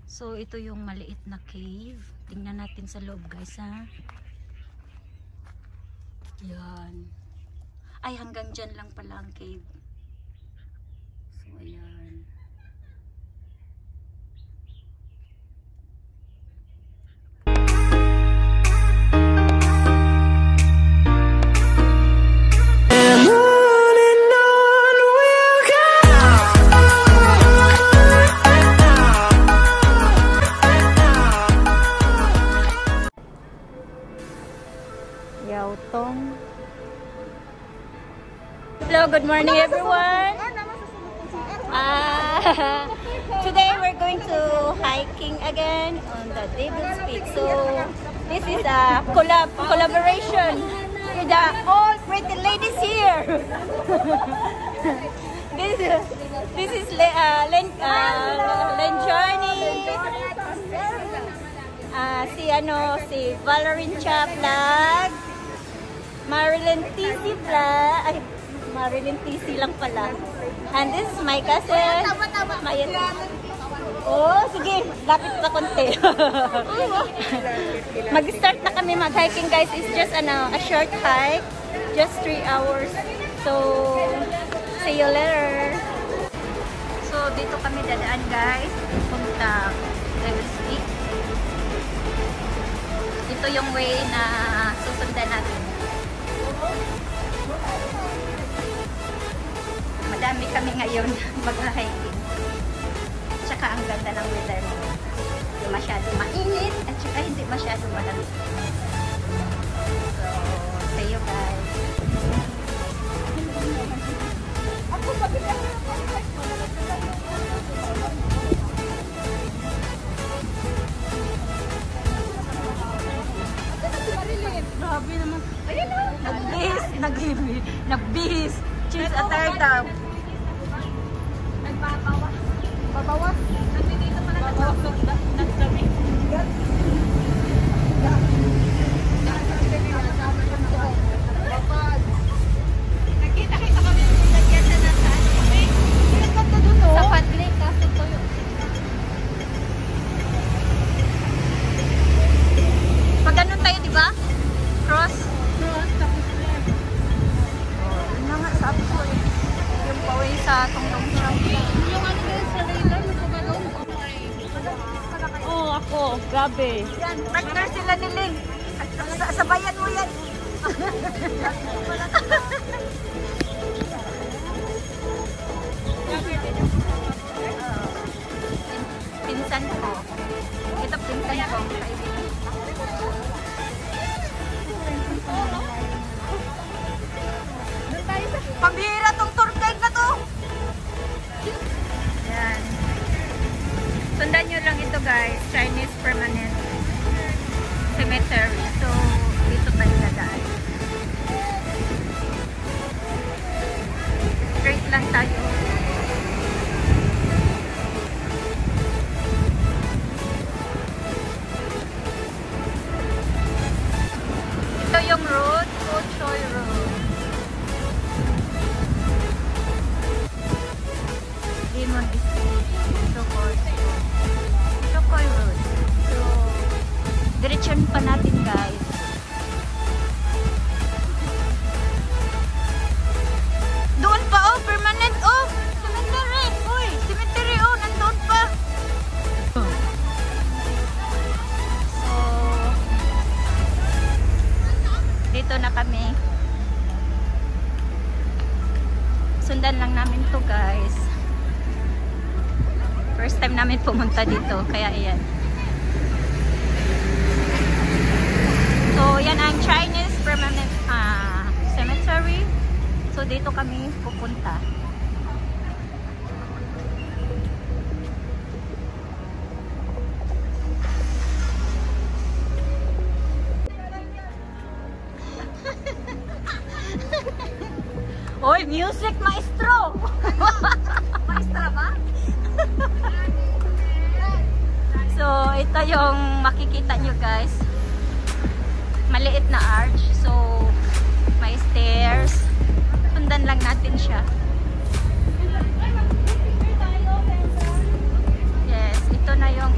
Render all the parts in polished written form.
So ito yung maliit na cave. Tingnan natin sa loob guys ha. Yan. Ay hanggang dyan lang pala ang cave. So ayan. Hello, good morning everyone. Today we're going to hiking again on the Devil's Peak. So this is a collaboration with the all pretty ladies here. this is Len Johnny, si Valerie Cha Vlog, Marilyn TC Vlog, ay Marilyn TC lang pala. And this is my cousin. Oh, sige, lapit pa konti. Mag-start na kami mag-hiking guys. It's just a short hike. Just 3 hours. So, see you later. So, dito kami dadaan guys. Punta Devil's Peak. Ito yung way na susundan natin. Madami kami ngayon mag-hiking. Tsaka ang ganda ng weather mo. Hindi masyado mainit at tsaka hindi masyado malamig. So, see you guys. Grabe naman. Ayun o. Nagbihis. Cheers at turtle. Nagbabawas. Babawas. Nandito pala nagbabawas. Nagsabi. Nakita kami yung lagyan na nasa ano kami. Nagkanta doon o. Sa padlik. Kaso to yun. Pag ganun tayo, di ba? Cross. Sabi ko eh, yung paway sa tungtong siya. Yung ano guys, sa Layla, nagpagalong. Oo, ako. Grabe. Yan, partner sila ni Ling. Sabayan mo yan. Pinsan ko. Ito pinsan ko. Pambihira tong tour guide na to. Yan. Sundan nyo lang ito guys. Chinese Permanent Cemetery. So, dito tayo dadaan. Straight lang tayo. Ito yung road. Po Choy Road. Limon Street, Shokoy Road. So, diretsyon pa natin guys. Doon pa oh, permanent oh, cemetery. Uy, cemetery oh, nandun pa. So, dito na kami. Sundan lang namin to guys. First time namin pumunta dito, kaya ayan. So, yan ang Chinese Permanent Cemetery. So, dito kami pupunta. Oy, music maestro! Maestra ba? So, ito yung makikita nyo guys. Maliit na arch. So, may stairs. Sundan lang natin siya. Yes, ito na yung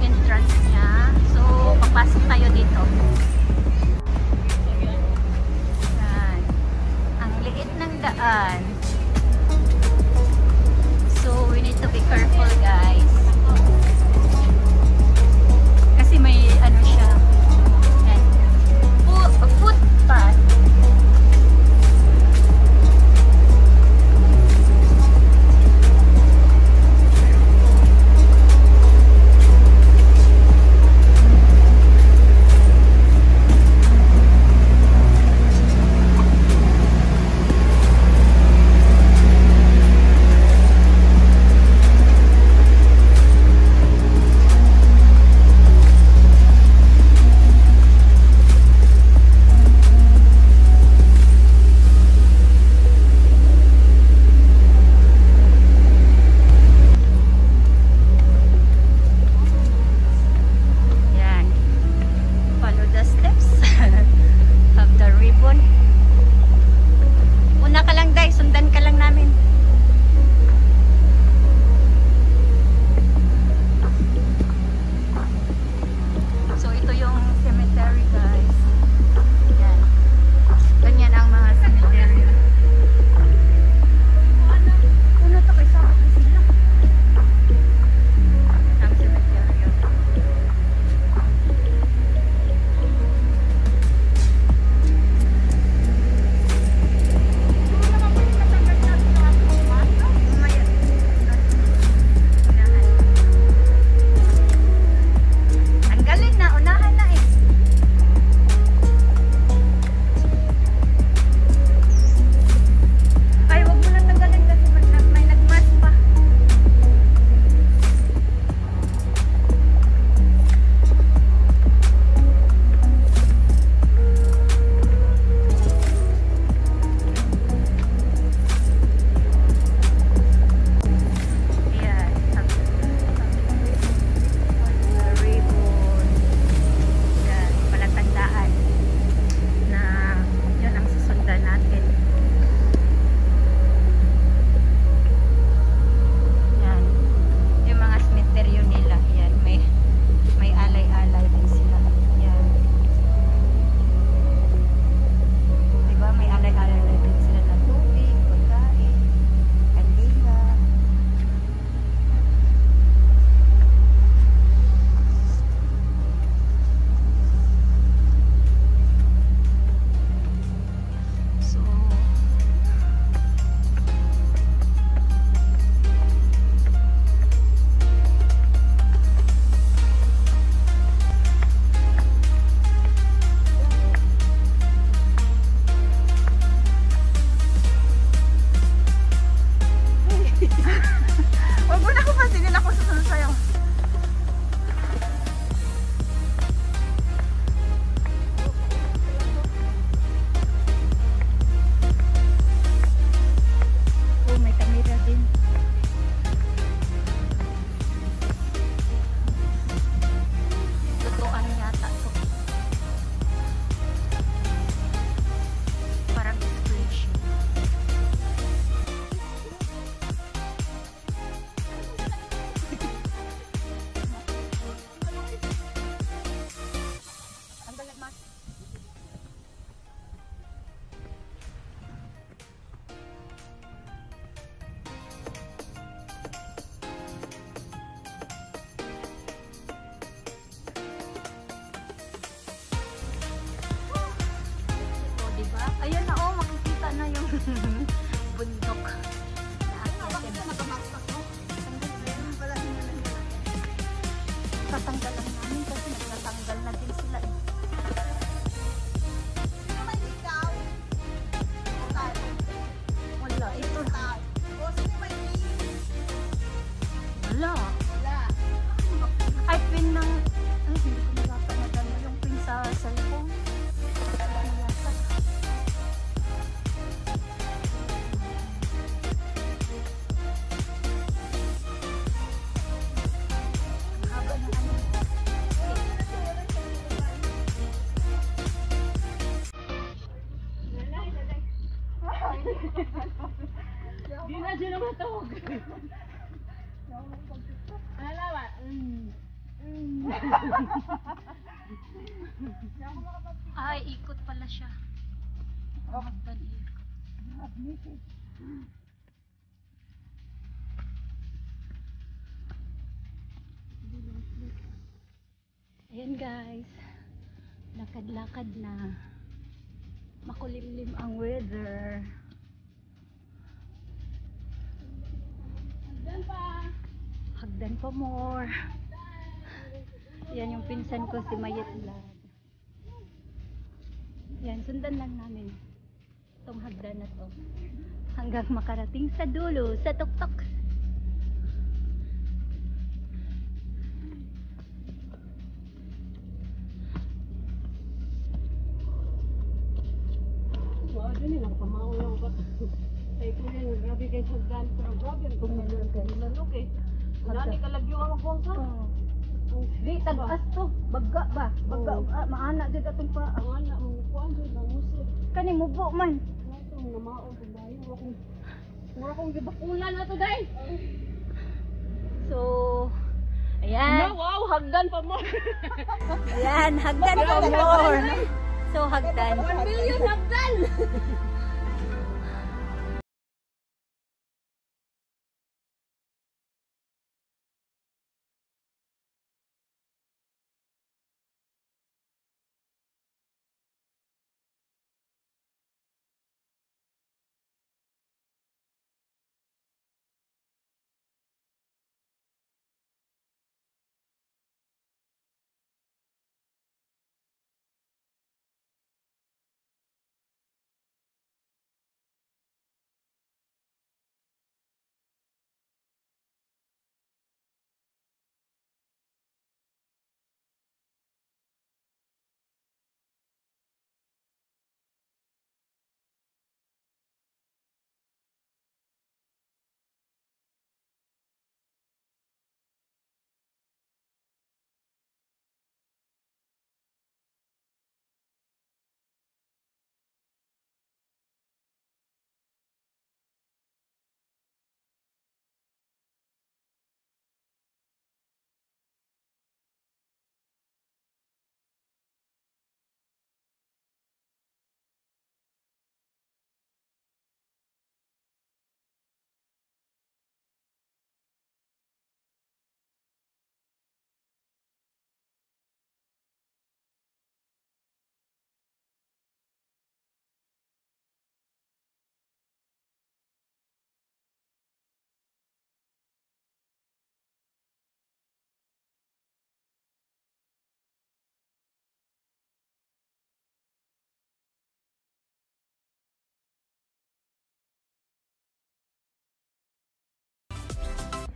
Kakatanggal lang namin kasi nagtatanggal na din sila eh. Wala, ito. Wala. Ay, pin ng... Ay, hindi ko nalata na gano'n yung pin sa cellphone. Nalata. Ang haba ng ano. Di na dyan naman tawag. Alawa. Ay, ikot pala siya. Oh, hagdan ikot. Ayan guys. Lakad-lakad na. Makulimlim ang weather. Hagdan pa. Hagdan pa more. Yan yung pinsan ko si Mayet Lad. Yan, sundan lang namin itong hagdan na to hanggang makarating sa dulo, sa tuktok. Wow, dyan eh, nakapamaw lang ako. Ay, kung yan, grabe kayo hagdan. Pero grabe, ang Tumulog guys. tumilalog eh. Nani kalagyo ang magwangsa. Di, tagas to. Baga ba? Baga, maana dyan atong pa. Ang anak, ang kuwan dyan, ang musip. Kani mubo man. Ito, namaon, pagbayo. Mura kong gibakulan na to, day. So, ayan. Wow, hagdan pa mo. Ayan, hagdan pa more. So, hagdan. 1 million hagdan.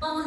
Oh,